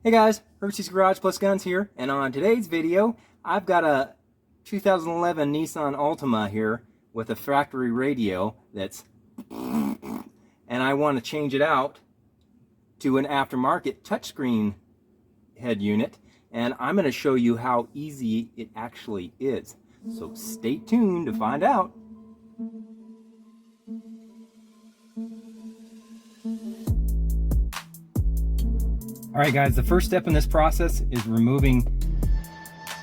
Hey guys, Hershey's Garage Plus Guns here, and on today's video, I've got a 2011 Nissan Altima here with a factory radio that's and I want to change it out to an aftermarket touchscreen head unit, and I'm going to show you how easy it actually is. So stay tuned to find out. Alright guys, the first step in this process is removing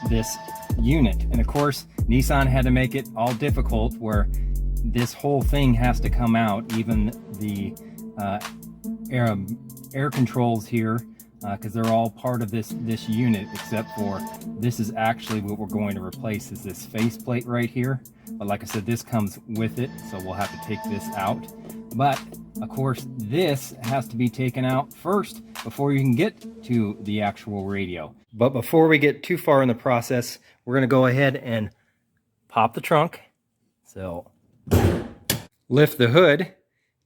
this unit. And of course, Nissan had to make it all difficult where this whole thing has to come out, even the air controls here, because they're all part of this unit, except for this is actually what we're going to replace, is this faceplate right here. But like I said, this comes with it, so we'll have to take this out. But of course, this has to be taken out first before you can get to the actual radio. But before we get too far in the process, we're going to go ahead and pop the trunk. So lift the hood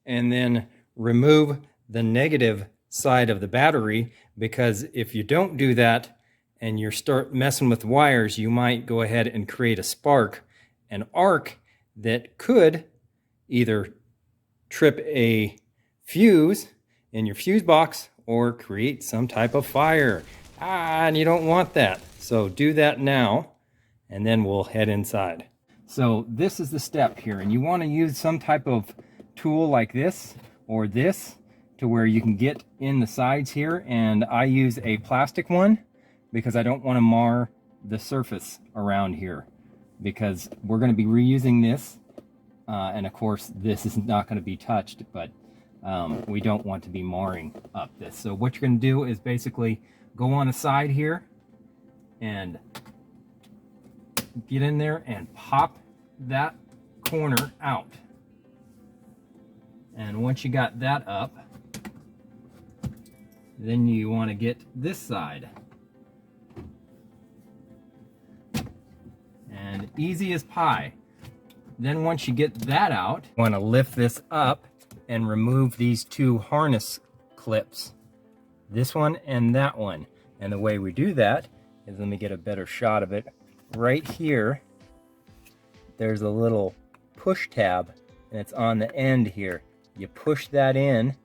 and then remove the negative side of the battery, because if you don't do that and you start messing with wires, you might go ahead and create a spark, an arc that could either trip a fuse in your fuse box or create some type of fire. And you don't want that. So do that now, and then we'll head inside. So this is the step here, and you want to use some type of tool like this or this to where you can get in the sides here, and I use a plastic one because I don't want to mar the surface around here, because we're going to be reusing this. And of course, this is not going to be touched, but we don't want to be marring up this. So what you're going to do is basically go on the side here and get in there and pop that corner out. And once you got that up, then you want to get this side. And easy as pie. Then once you get that out, you want to lift this up and remove these two harness clips. This one and that one. And the way we do that is, let me get a better shot of it. Right here, there's a little push tab, and it's on the end here. You push that in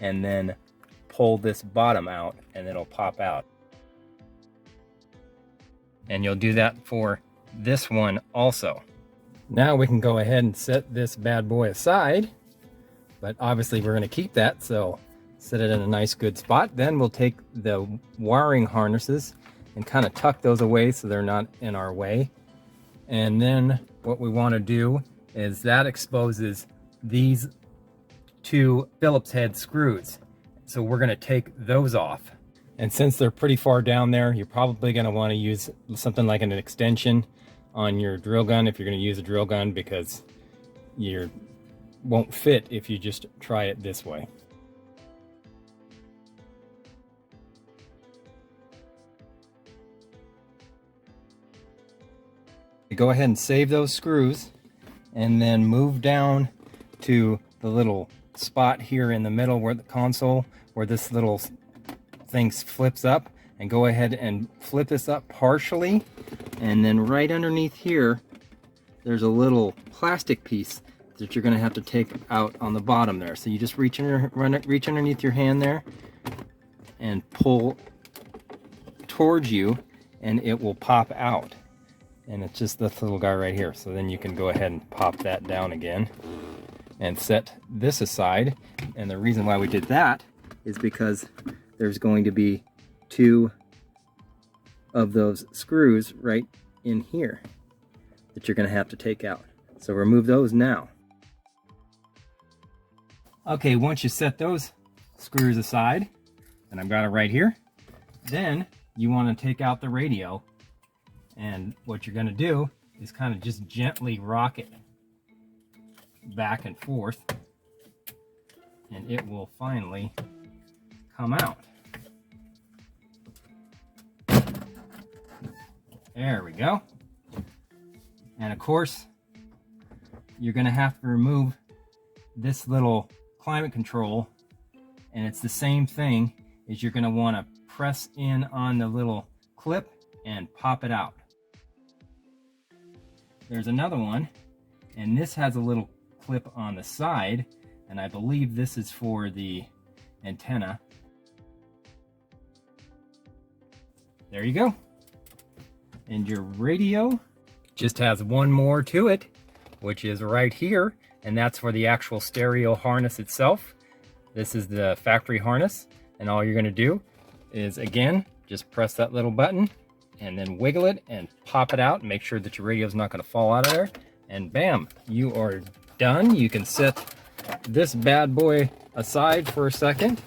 and then pull this bottom out, and it'll pop out. And you'll do that for this one also. Now we can go ahead and set this bad boy aside, but obviously we're going to keep that, so set it in a nice good spot. Then we'll take the wiring harnesses and kind of tuck those away so they're not in our way. And then what we want to do is that exposes these two Phillips head screws. So we're going to take those off. And since they're pretty far down there, you're probably going to want to use something like an extension on your drill gun if you're going to use a drill gun, because you won't fit if you just try it this way. Go ahead and save those screws, and then move down to the little spot here in the middle where the console, where this little thing flips up, and go ahead and flip this up partially. And then right underneath here, there's a little plastic piece that you're going to have to take out on the bottom there. So you just reach underneath your hand there and pull towards you, and it will pop out. And it's just this little guy right here. So then you can go ahead and pop that down again and set this aside. And the reason why we did that is because there's going to be two of those screws right in here that you're going to have to take out. So remove those now. Okay, once you set those screws aside, and I've got it right here, then you want to take out the radio, and what you're going to do is kind of just gently rock it back and forth, and it will finally come out. There we go. And of course, you're going to have to remove this little climate control, and it's the same thing. is you're going to want to press in on the little clip and pop it out. There's another one, and this has a little clip on the side, and I believe this is for the antenna. There you go. And your radio just has one more to it, which is right here, and that's for the actual stereo harness itself. This is the factory harness, and all you're going to do is, again, just press that little button and then wiggle it and pop it out and make sure that your radio is not going to fall out of there, and bam, you are done. You can set this bad boy aside for a second,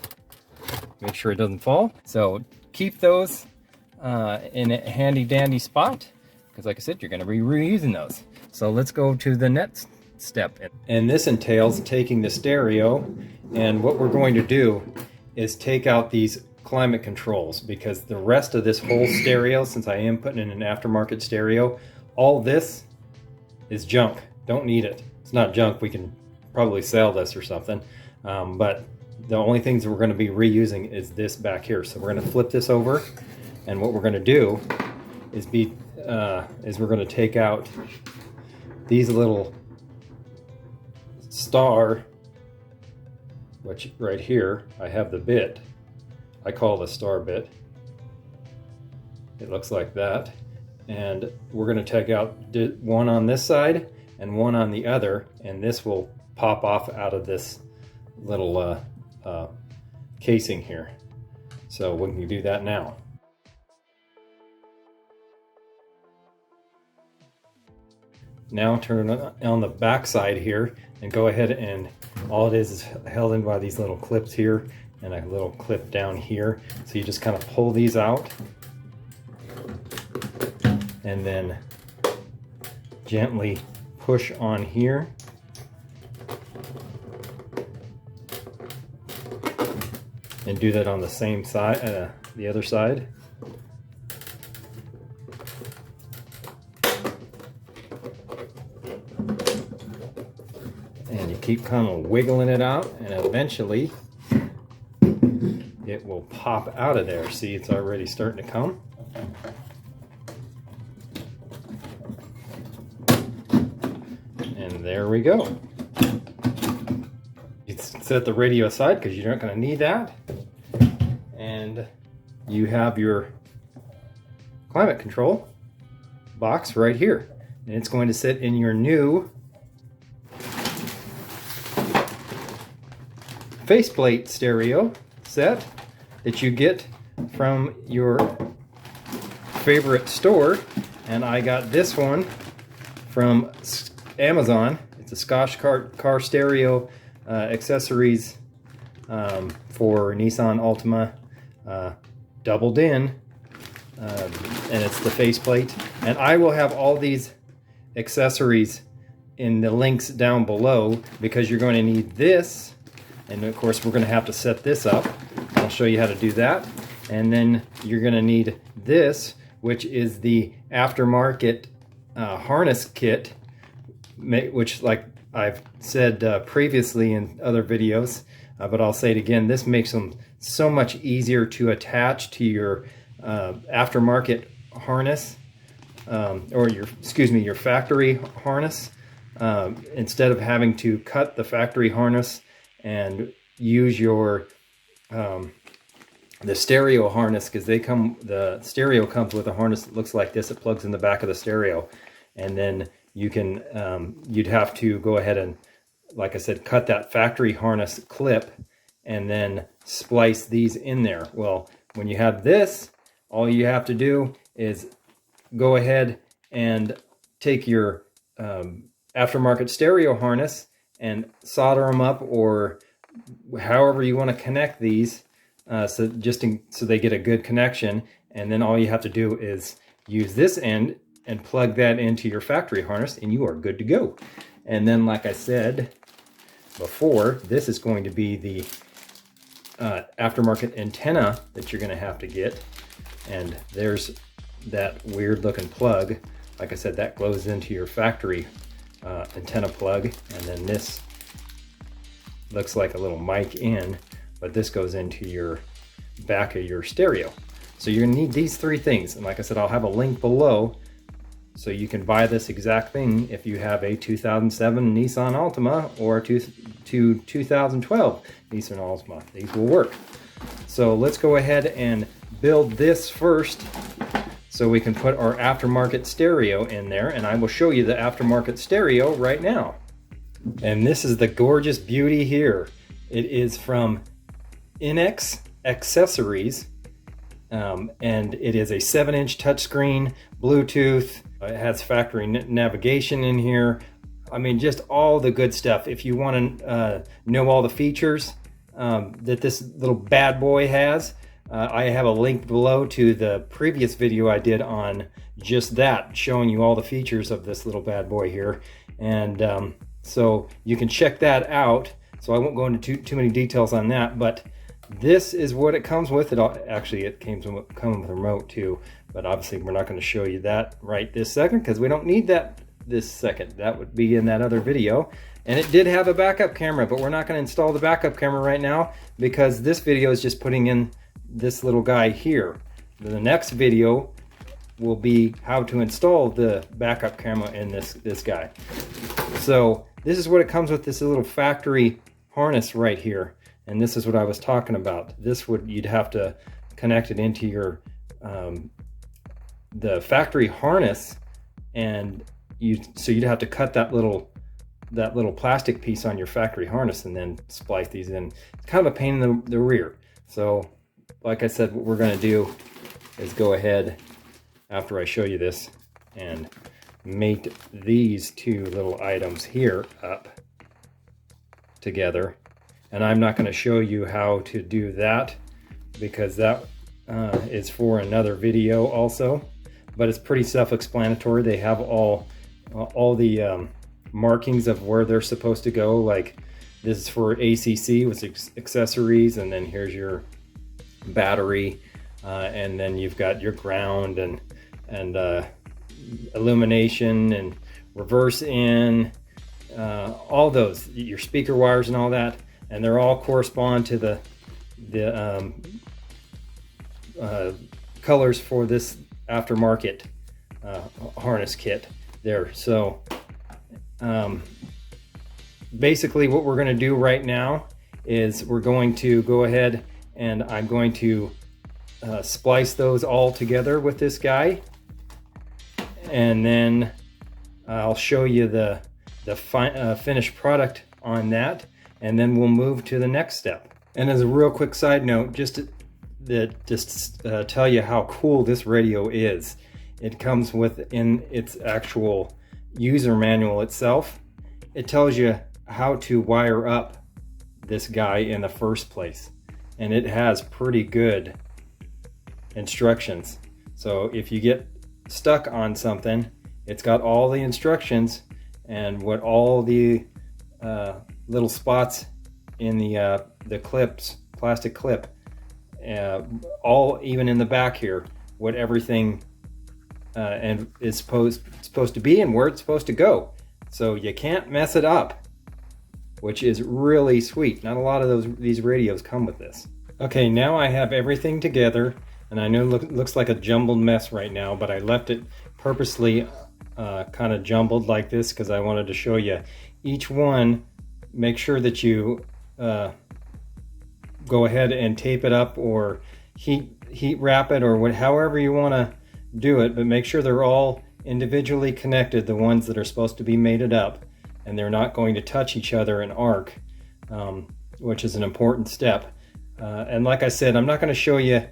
make sure it doesn't fall. So keep those in a handy dandy spot, because like I said, you're going to be reusing those. So let's go to the next step, and this entails taking the stereo, and what we're going to do is take out these climate controls, because the rest of this whole stereo, since I am putting in an aftermarket stereo, all this is junk. Don't need it. It's not junk. We can probably sell this or something, but the only things that we're going to be reusing is this back here. So we're going to flip this over, and what we're going to do is we're going to take out these little star, which right here I have the bit. I call it a star bit. It looks like that, and we're going to take out one on this side and one on the other, and this will pop off out of this little casing here. So we can do that now. Now turn it on the back side here and go ahead, and all it is held in by these little clips here and a little clip down here. So you just kind of pull these out and then gently push on here. And do that on the same side, the other side. And you keep kind of wiggling it out, and eventually it will pop out of there. See, it's already starting to come. And there we go. You set the radio aside because you're not going to need that. And you have your climate control box right here. And it's going to sit in your new faceplate stereo set that you get from your favorite store. And I got this one from Amazon. It's a Scotch car stereo accessories for Nissan Altima, doubled in, and it's the faceplate. And I will have all these accessories in the links down below, because you're going to need this, and of course we're going to have to set this up. I'll show you how to do that. And then you're going to need this, which is the Aftermarket Harness Kit, which, like I've said previously in other videos, but I'll say it again, this makes them so much easier to attach to your aftermarket harness, or your factory harness, instead of having to cut the factory harness and use your the stereo harness, because the stereo comes with a harness that looks like this. It plugs in the back of the stereo, and then you can you'd have to go ahead and, like I said, cut that factory harness clip and then splice these in there. Well, when you have this, all you have to do is go ahead and take your aftermarket stereo harness and solder them up, or however you want to connect these, so they get a good connection. And then all you have to do is use this end and plug that into your factory harness, and you are good to go. And then, like I said before, this is going to be the aftermarket antenna that you're going to have to get. And there's that weird looking plug. Like I said, that goes into your factory antenna plug. And then this looks like a little mic in, but this goes into your back of your stereo. So you're gonna need these three things. And like I said, I'll have a link below so you can buy this exact thing if you have a 2007 Nissan Altima or a 2012 Nissan Altima. These will work. So let's go ahead and build this first so we can put our aftermarket stereo in there, and I will show you the aftermarket stereo right now. And this is the gorgeous beauty here. It is from INEXACCESSORIES, and it is a 7-inch touchscreen, Bluetooth. It has factory navigation in here. I mean, just all the good stuff. If you want to know all the features that this little bad boy has, I have a link below to the previous video I did on just that, showing you all the features of this little bad boy here. And so you can check that out. So I won't go into too many details on that, but this is what it comes with. It comes with a remote too, but obviously we're not going to show you that right this second because we don't need that this second. That would be in that other video. And it did have a backup camera, but we're not going to install the backup camera right now because this video is just putting in this little guy here. The next video will be how to install the backup camera in this guy. So this is what it comes with, this little factory harness right here. And this is what I was talking about. You'd have to connect it into your the factory harness, and so you'd have to cut that little plastic piece on your factory harness and then splice these in. It's kind of a pain in the rear. So like I said, what we're going to do is go ahead after I show you this and mate these two little items here up together. And I'm not going to show you how to do that because that is for another video also, but it's pretty self-explanatory. They have all the markings of where they're supposed to go. Like this is for ACC with accessories, and then here's your battery, and then you've got your ground and illumination and reverse in, all those, your speaker wires and all that. And they're all correspond to the colors for this aftermarket harness kit there. So basically what we're going to do right now is we're going to go ahead and I'm going to splice those all together with this guy, and then I'll show you the finished product on that. And then we'll move to the next step. And as a real quick side note, just to tell you how cool this radio is. It comes within its actual user manual itself. It tells you how to wire up this guy in the first place. And it has pretty good instructions. So if you get stuck on something, it's got all the instructions and what all the little spots in the clips, plastic clip, all even in the back here, what everything and is supposed to be and where it's supposed to go. So you can't mess it up, which is really sweet. Not a lot of these radios come with this. Okay, now I have everything together, and I know it looks like a jumbled mess right now, but I left it purposely kind of jumbled like this because I wanted to show you each one. Make sure that you go ahead and tape it up or heat wrap it or however you want to do it, but make sure they're all individually connected, the ones that are supposed to be mated up, and they're not going to touch each other in arc, which is an important step. And like I said, I'm not going to show you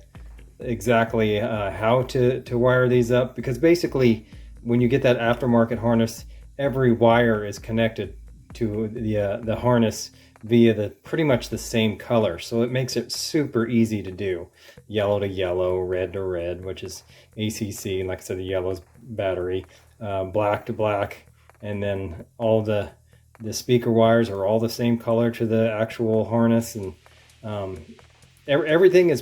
exactly how to wire these up, because basically when you get that aftermarket harness, every wire is connected to the harness via pretty much the same color, so it makes it super easy to do. Yellow to yellow, red to red, which is ACC, and like I said, the yellow is battery, black to black, and then all the speaker wires are all the same color to the actual harness, and everything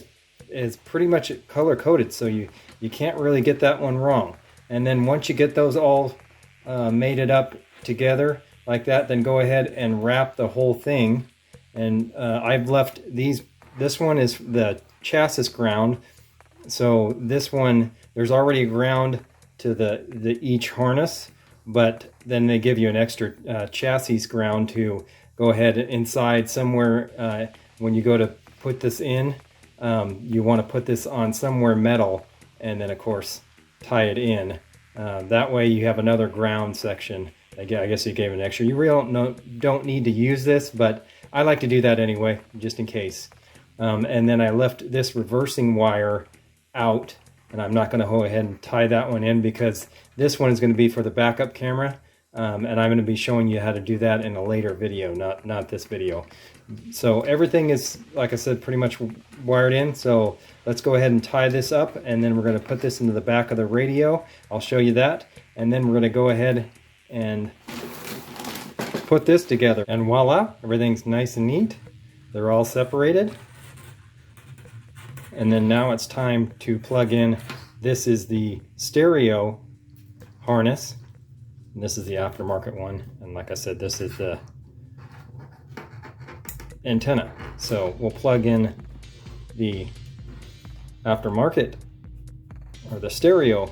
is pretty much color coded, so you can't really get that one wrong. And then once you get those all mated up together like that, then go ahead and wrap the whole thing. And I've left this one is the chassis ground. So this one, there's already a ground to the each harness, but then they give you an extra chassis ground to go ahead inside somewhere. When you go to put this in, you want to put this on somewhere metal, and then of course tie it in. That way you have another ground section. I guess you gave an extra. You really don't need to use this, but I like to do that anyway, just in case. And then I left this reversing wire out, and I'm not going to go ahead and tie that one in because this one is going to be for the backup camera, and I'm going to be showing you how to do that in a later video, not this video. So everything is, like I said, pretty much wired in. So let's go ahead and tie this up, and then we're going to put this into the back of the radio. I'll show you that, and then we're going to go ahead and put this together, and voila, everything's nice and neat. They're all separated. And then now it's time to plug in. This is the stereo harness, and this is the aftermarket one, and like I said, this is the antenna. So we'll plug in the aftermarket, or the stereo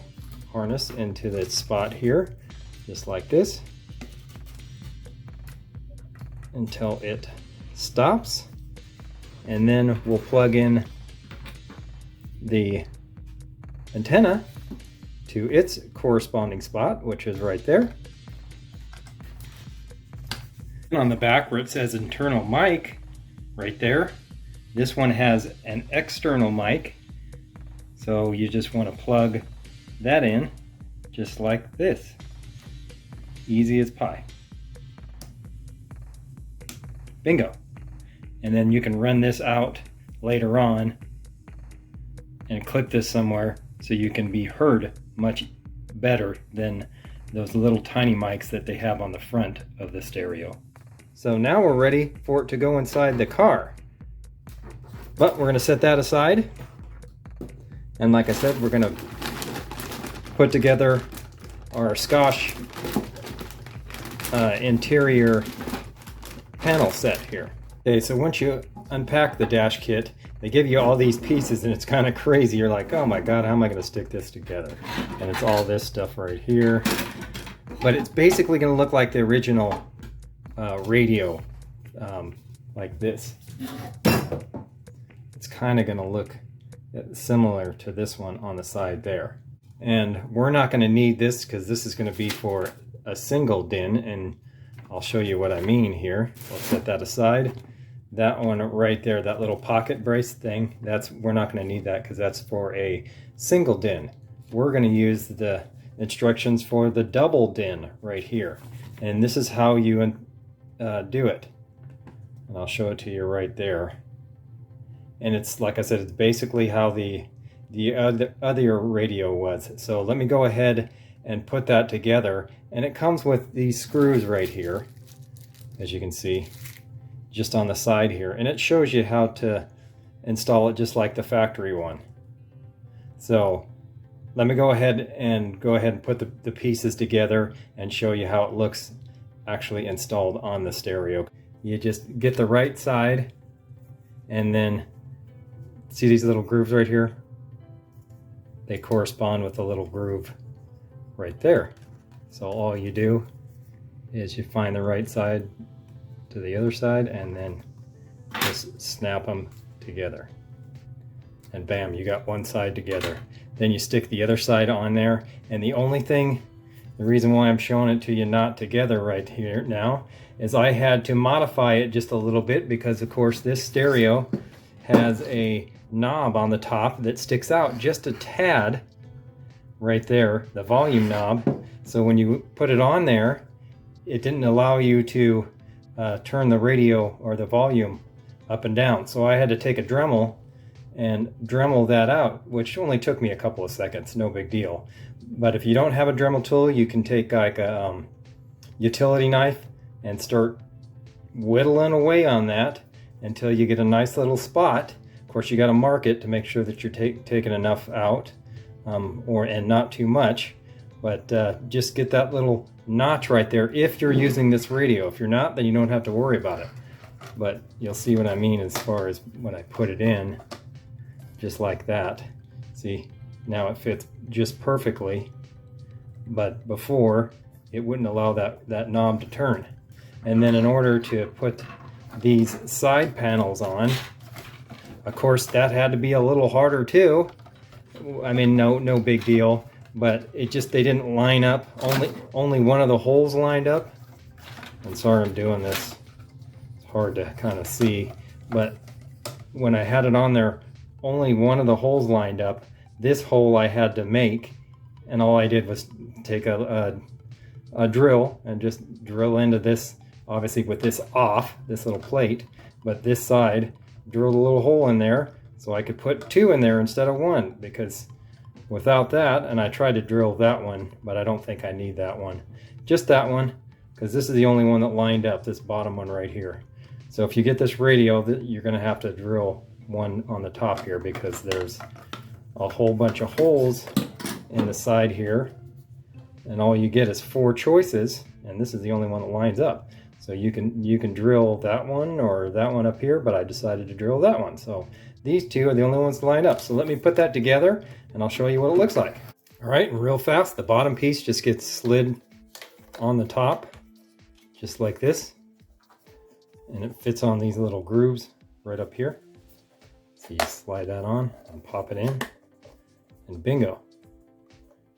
harness, into the spot here, just like this, until it stops, and then we'll plug in the antenna to its corresponding spot, which is right there. And on the back where it says internal mic, right there, this one has an external mic, so you just want to plug that in just like this. Easy as pie. Bingo. And then you can run this out later on and clip this somewhere so you can be heard much better than those little tiny mics that they have on the front of the stereo. So now we're ready for it to go inside the car. But we're going to set that aside. And like I said, we're going to put together our Scotch interior panel set here. Okay, so once you unpack the dash kit, they give you all these pieces, and it's kind of crazy. You're like, oh my god, how am I going to stick this together? And it's all this stuff right here. But it's basically going to look like the original radio, like this. It's kind of going to look similar to this one on the side there. And we're not going to need this because this is going to be for a single DIN, and I'll show you what I mean here. We'll set that aside. That one right there, that little pocket brace thing, we're not going to need that because that's for a single DIN. We're going to use the instructions for the double DIN right here, and this is how you do it. And I'll show it to you right there. And it's, like I said, it's basically how the other radio was. So let me go ahead and put that together, and it comes with these screws right here, as you can see, just on the side here, and it shows you how to install it just like the factory one. So let me go ahead and put the pieces together and show you how it looks actually installed on the stereo. You just get the right side, and then see these little grooves right here? They correspond with the little groove right there. So all you do is you find the right side to the other side, and then just snap them together, and bam, you got one side together. Then you stick the other side on there, and the reason why I'm showing it to you not together right here now is I had to modify it just a little bit, because of course this stereo has a knob on the top that sticks out just a tad right there, the volume knob. So when you put it on there, it didn't allow you to turn the radio or the volume up and down. So I had to take a Dremel and Dremel that out, which only took me a couple of seconds, no big deal. But if you don't have a Dremel tool, you can take like a utility knife and start whittling away on that until you get a nice little spot. Of course, you got to mark it to make sure that you're taking enough out, and not too much. But just get that little notch right there if you're using this radio. If you're not, then you don't have to worry about it. But you'll see what I mean as far as when I put it in. just like that. See, now it fits just perfectly, but before it wouldn't allow that knob to turn. And then in order to put these side panels on, of course that had to be a little harder too. I mean, no big deal, but it just, they didn't line up. Only one of the holes lined up. I'm sorry I'm doing this. It's hard to kind of see, but when I had it on there, only one of the holes lined up. This hole I had to make, and all I did was take a drill and just drill into this, obviously with this off, this little plate, but this side, drilled a little hole in there so I could put 2 in there instead of 1, because without that, and I tried to drill that one, but I don't think I need that one. Just that one, because this is the only one that lined up, this bottom one right here. So if you get this radio, you're going to have to drill one on the top here, because there's a whole bunch of holes in the side here, and all you get is 4 choices, and this is the only one that lines up. So you can drill that one or that one up here, but I decided to drill that one. So these 2 are the only ones lined up. So let me put that together and I'll show you what it looks like. All right, and real fast, the bottom piece just gets slid on the top, just like this. And it fits on these little grooves right up here. So you slide that on and pop it in, and bingo.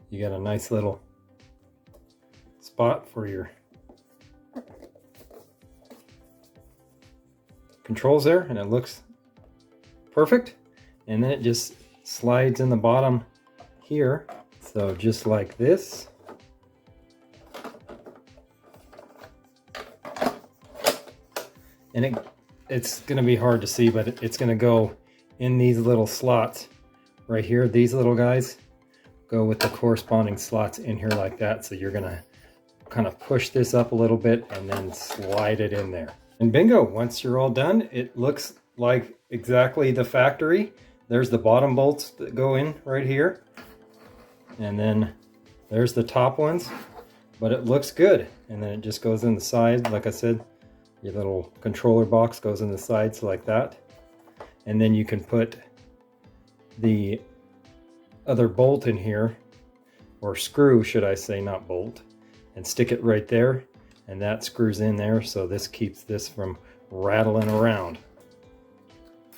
You got a nice little spot for your controls there, and it looks perfect. And then it just slides in the bottom here, so just like this. And it's going to be hard to see, but it's going to go in these little slots right here. These little guys go with the corresponding slots in here like that. So you're going to kind of push this up a little bit and then slide it in there. And bingo, once you're all done, it looks like exactly the factory. There's the bottom bolts that go in right here. And then there's the top ones, but it looks good. And then it just goes in the side. Like I said, your little controller box goes in the sides like that. And then you can put the other bolt in here, or screw, should I say, not bolt, and stick it right there. And that screws in there, so this keeps this from rattling around.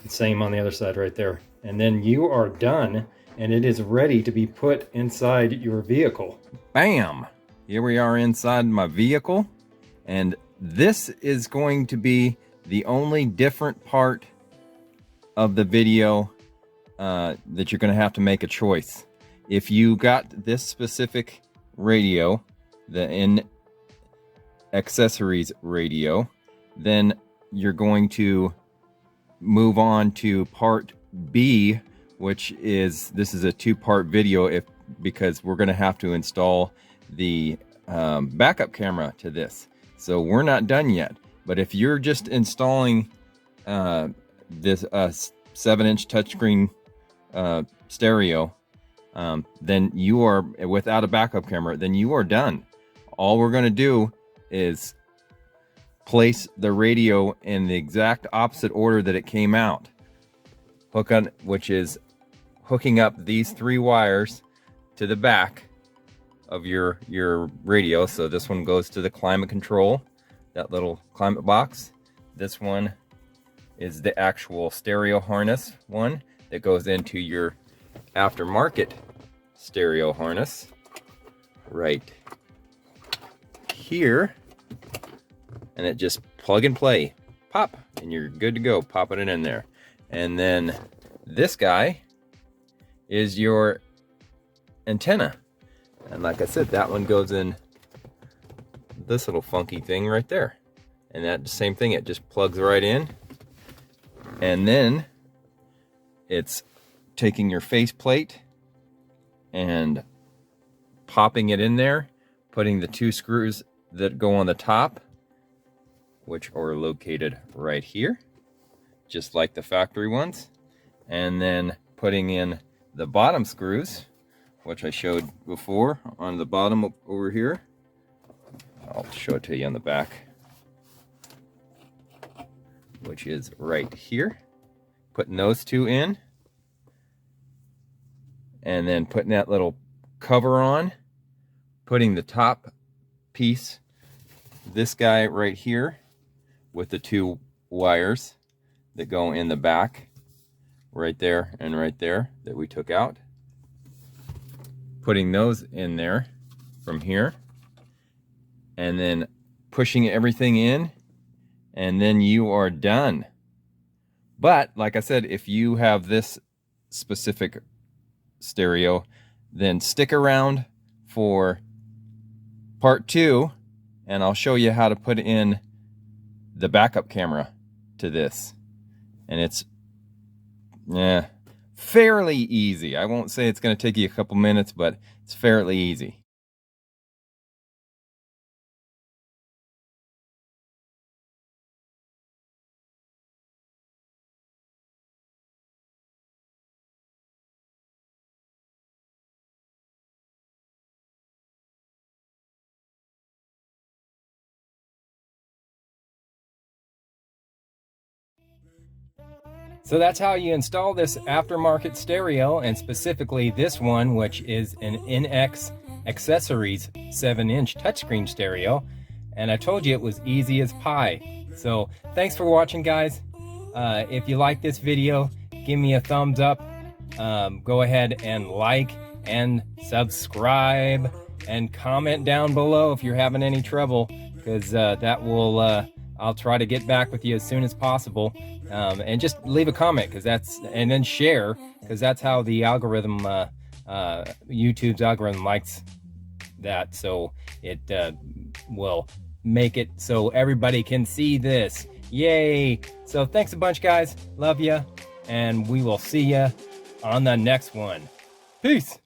Same on the other side right there. And then you are done, and it is ready to be put inside your vehicle. Bam! Here we are inside my vehicle, and this is going to be the only different part of the video that you're going to have to make a choice. If you got this specific radio, the INEXACCESSORIES radio, then you're going to move on to part B, which is, this is a 2-part video because we're going to have to install the backup camera to this. So we're not done yet. But if you're just installing this 7-inch touchscreen stereo, then you are, without a backup camera, then you are done. All we're going to do is place the radio in the exact opposite order that it came out. Which is hooking up these 3 wires to the back of your radio. So this one goes to the climate control, that little climate box. This one is the actual stereo harness one that goes into your aftermarket stereo harness right here. And it just plug and play, pop, and you're good to go, popping it in there. And then this guy is your antenna. And like I said, that one goes in this little funky thing right there. And that same thing, it just plugs right in. And then it's taking your faceplate and popping it in there, putting the 2 screws that go on the top, which are located right here, just like the factory ones, and then putting in the bottom screws, which I showed before on the bottom over here. I'll show it to you on the back, which is right here. Putting those 2 in, and then putting that little cover on, putting the top piece, this guy right here with the 2 wires that go in the back, right there and right there, that we took out, putting those in there from here, and then pushing everything in, and then you are done. But like I said, if you have this specific stereo, then stick around for part 2, and I'll show you how to put in the backup camera to this. And it's fairly easy. I won't say it's going to take you a couple minutes, but it's fairly easy. So that's how you install this aftermarket stereo, and specifically this one, which is an INEX Accessories 7-inch touchscreen stereo. And I told you it was easy as pie. So thanks for watching, guys. If you like this video, give me a thumbs up. Go ahead and like and subscribe, and comment down below if you're having any trouble, because that will I'll try to get back with you as soon as possible. And just leave a comment, and then share, because that's how the algorithm, YouTube's algorithm likes that. So it will make it so everybody can see this. Yay! So thanks a bunch, guys. Love ya, and we will see ya on the next one. Peace.